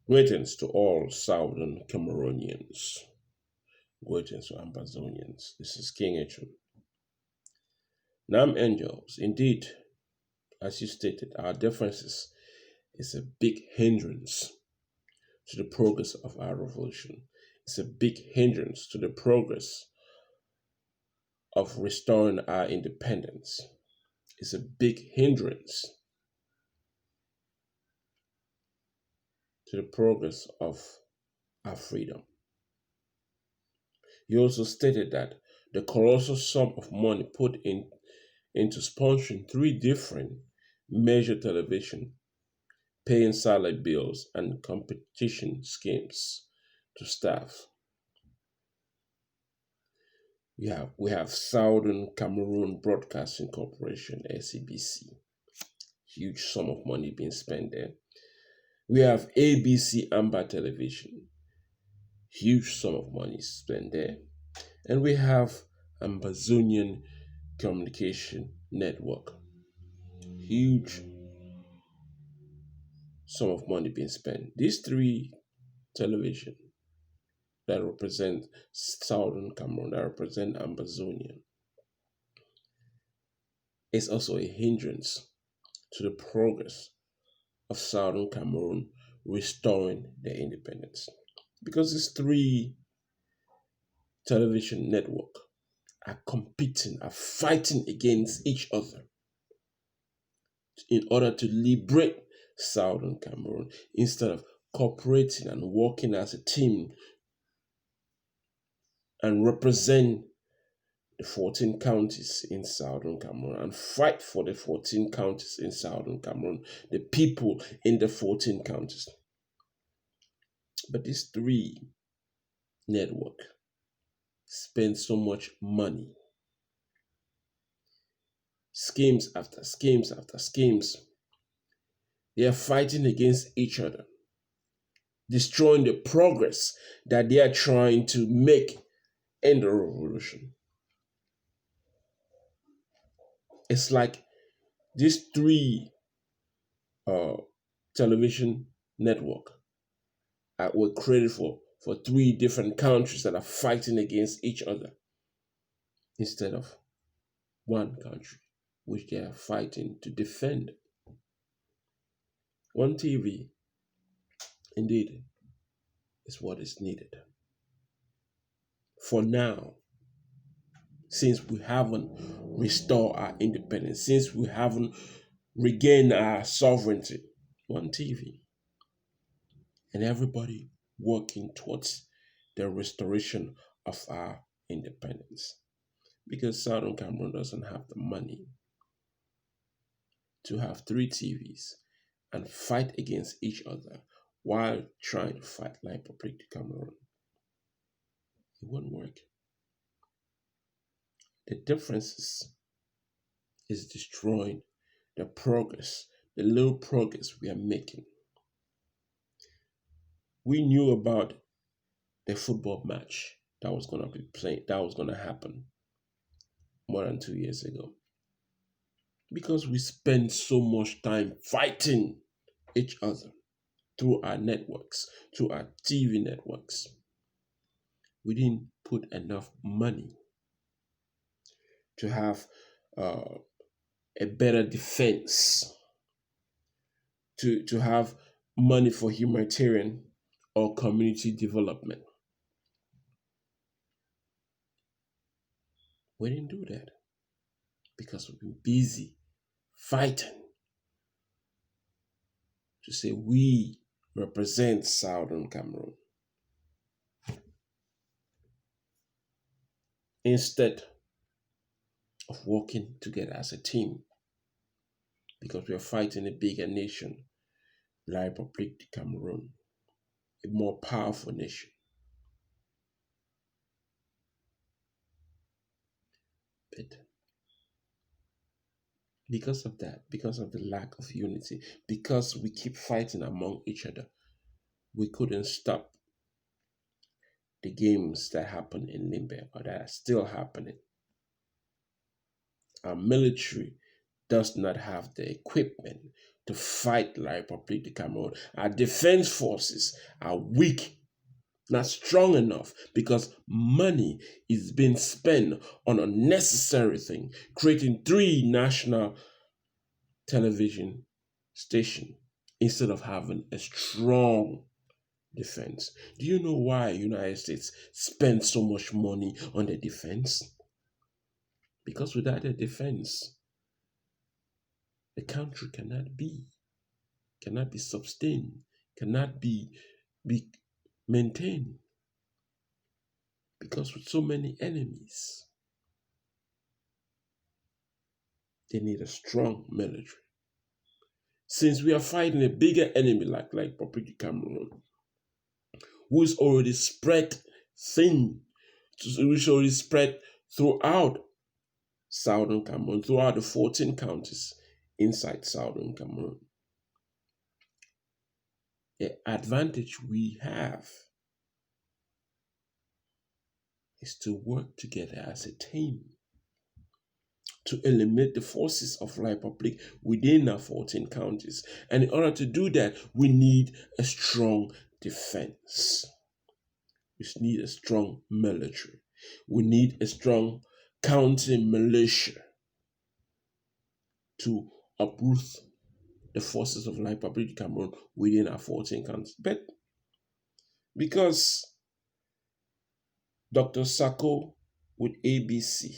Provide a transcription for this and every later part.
Greetings to all Southern Cameroonians. Greetings to Ambazonians. This is King H. Nam Angels. Indeed, as you stated, our differences is a big hindrance to the progress of our revolution. It's a big hindrance to the progress of restoring our independence. It's a big hindrance to the progress of our freedom. He also stated that the colossal sum of money put into sponsoring three different major television, paying salary bills and competition schemes to staff. We have Southern Cameroon Broadcasting Corporation, SABC. Huge sum of money being spent there. We have ABC Amber Television. Huge sum of money spent there. And we have Ambazonian Communication Network. Huge sum of money being spent. These three television that represent Southern Cameroon, that represent Ambazonian, is also a hindrance to the progress of Southern Cameroon restoring their independence. Because these three television networks are competing, are fighting against each other in order to liberate Southern Cameroon instead of cooperating and working as a team and represent the 14 counties in Southern Cameroon and fight for the 14 counties in Southern Cameroon, the people in the 14 counties. But these three networks spend so much money, schemes after schemes after schemes. They are fighting against each other, destroying the progress that they are trying to make in the revolution. It's like these three television network were created for three different countries that are fighting against each other instead of one country which they are fighting to defend. One TV, indeed, is what is needed. For now, since we haven't restored our independence, since we haven't regained our sovereignty, one TV, and everybody working towards the restoration of our independence. Because Southern Cameroon doesn't have the money to have three TVs and fight against each other while trying to fight like Republic of Cameroon. It won't work. The differences is destroying the progress, the little progress we are making. We knew about the football match that was going to be played, that was going to happen more than 2 years ago. Because we spend so much time fighting each other through our networks, through our TV networks. We didn't put enough money to have a better defense, to have money for humanitarian or community development. We didn't do that because we've been busy fighting to say we represent Southern Cameroon. Instead of working together as a team, because we are fighting a bigger nation like Republic of Cameroon, a more powerful nation. But because of that, because of the lack of unity, because we keep fighting among each other, we couldn't stop the games that happen in Limbe or that are still happening. Our military does not have the equipment to fight La République de Cameroon. Our defense forces are weak, not strong enough, because money is being spent on unnecessary things, creating three national television stations instead of having a strong defense. Do you know why United States spends so much money on the defense? Because without a defense, the country cannot be sustained, cannot be maintained. Because with so many enemies, they need a strong military. Since we are fighting a bigger enemy like Republic Cameroon, who's already spread thin, which already spread throughout southern Cameroon, throughout the 14 counties inside southern Cameroon. The advantage we have is to work together as a team to eliminate the forces of La Republic within our 14 counties. And in order to do that, we need a strong defense. We need a strong military. We need a strong county militia to uproot the forces of La Republic of Cameroon within our 14 counties. But because Dr. Sako with ABC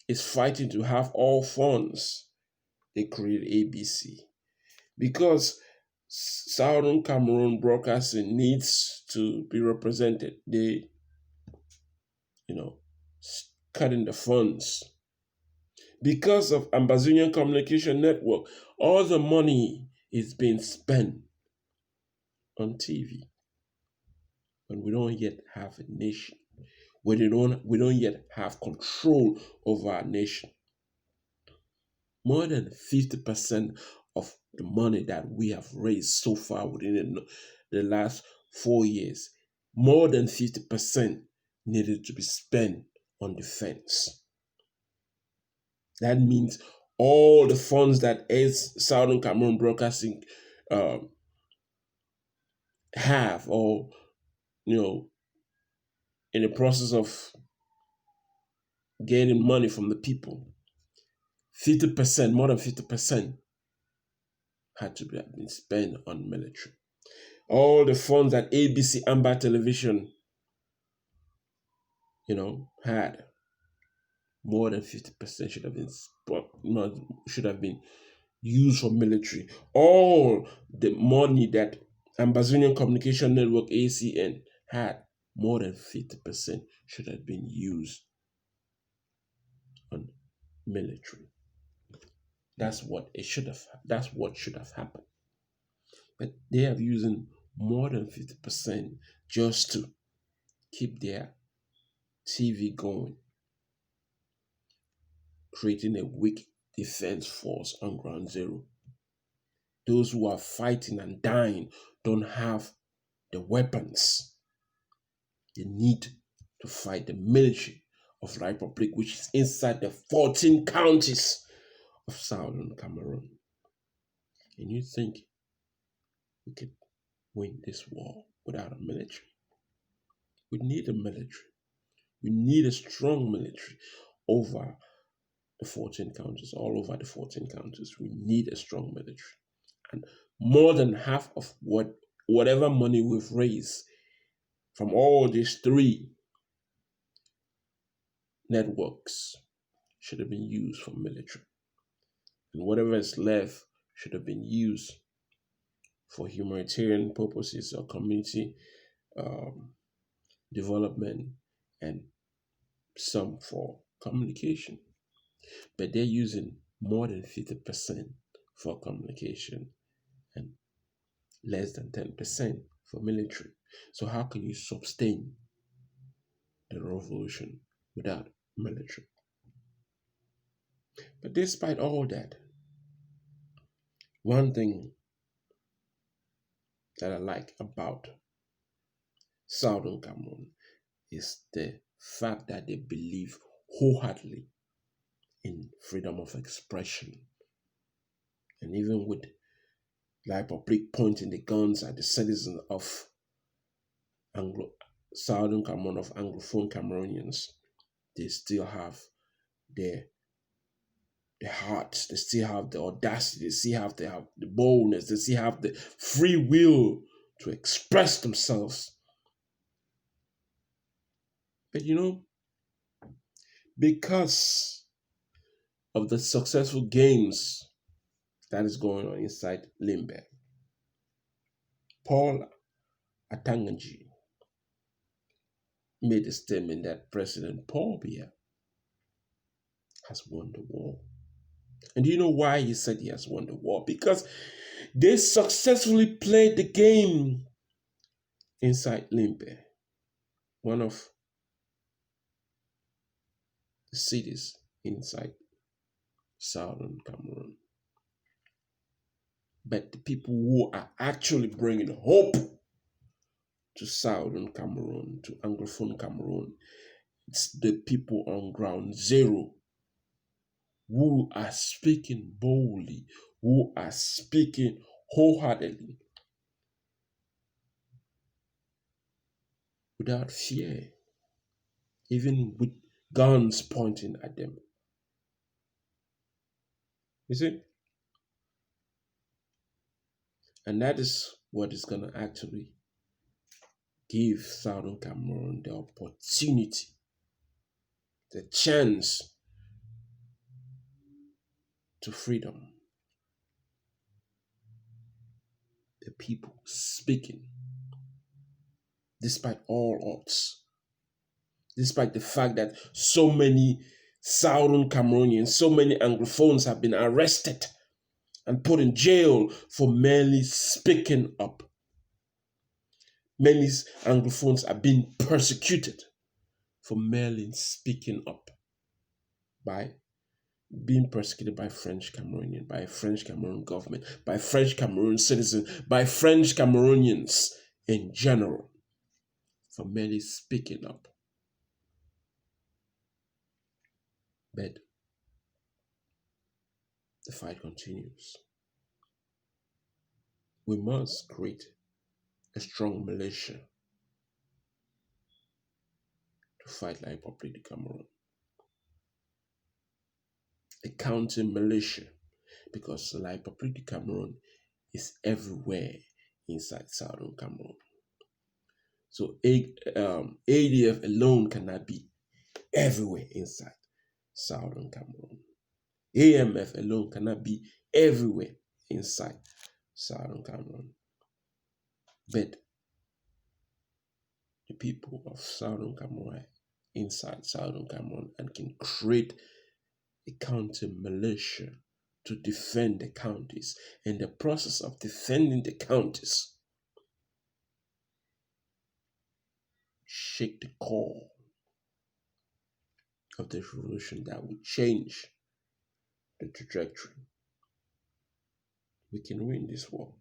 is fighting to have all funds, they created ABC. Because Southern Cameroon broadcasting needs to be represented, they, cutting the funds. Because of Ambazonian communication network, all the money is being spent on TV. And we don't yet have a nation. We don't yet have control over our nation. More than 50% of the money that we have raised so far within the last 4 years, more than 50% needed to be spent on defense. That means all the funds that Southern Cameroon Broadcasting have, or in the process of getting money from the people, 50%, more than 50%, had to be been spent on military. All the funds that ABC Amber Television, had, more than 50% should have been used for military. All the money that Ambazonian Communication Network ACN had, more than 50% should have been used on military. That's what should have happened. But they are using more than 50% just to keep their TV going, creating a weak defense force on ground zero. Those who are fighting and dying don't have the weapons they need to fight the military of La Republic, which is inside the 14 counties of southern Cameroon. And you think we could win this war without a military? We need a military. We need a strong military over the 14 counties, all over the 14 counties. We need a strong military. And more than half of whatever money we've raised from all these three networks should have been used for military. And whatever is left should have been used for humanitarian purposes or community development, and some for communication. But they're using more than 50% for communication and less than 10% for military. So how can you sustain the revolution without military? But despite all that, one thing that I like about Southern Cameroon is the fact that they believe wholeheartedly in freedom of expression. And even with La Republic pointing the guns at the citizens of Anglo Southern Cameroon, of Anglophone Cameroonians, they still have their hearts, they still have the audacity, they have the boldness, they still have the free will to express themselves. But because of the successful games that is going on inside Limbe, Paul Atanganji made a statement that President Paul Biya has won the war. And do you know why he said he has won the war? Because they successfully played the game inside Limbe, one of the cities inside southern Cameroon. But the people who are actually bringing hope to southern Cameroon, to Anglophone Cameroon, it's the people on ground zero who are speaking boldly, who are speaking wholeheartedly, without fear, even with guns pointing at them. You see? And that is what is going to actually give Southern Cameroon the opportunity, the chance to freedom. The people speaking, despite all odds, despite the fact that so many Southern Cameroonians, so many Anglophones have been arrested and put in jail for merely speaking up. Many Anglophones are being persecuted for merely speaking up, by being persecuted by French Cameroonian, by French Cameroon government, by French Cameroon citizens, by French Cameroonians in general, for merely speaking up. But the fight continues. We must create a strong militia to fight like Republic of Cameroon. A counter militia, because the Republic of Cameroon is everywhere inside southern Cameroon. So ADF alone cannot be everywhere inside southern Cameroon. AMF alone cannot be everywhere inside southern Cameroon. But the people of southern Cameroon inside southern Cameroon and can create a counter militia to defend the counties. In the process of defending the counties, shake the core of this revolution that will change the trajectory. We can win this war.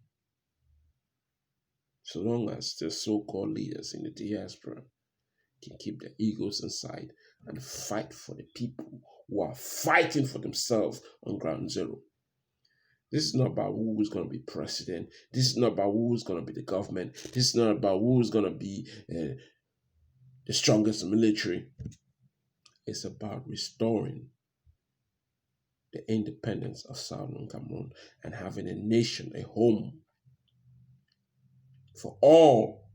So long as the so-called leaders in the diaspora can keep their egos inside and fight for the people who are fighting for themselves on ground zero. This is not about who is going to be president. This is not about who is going to be the government. This is not about who is going to be the strongest military. It's about restoring the independence of Southern Cameroon and having a nation, a home for all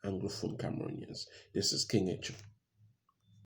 Anglophone Cameroonians. This is King H.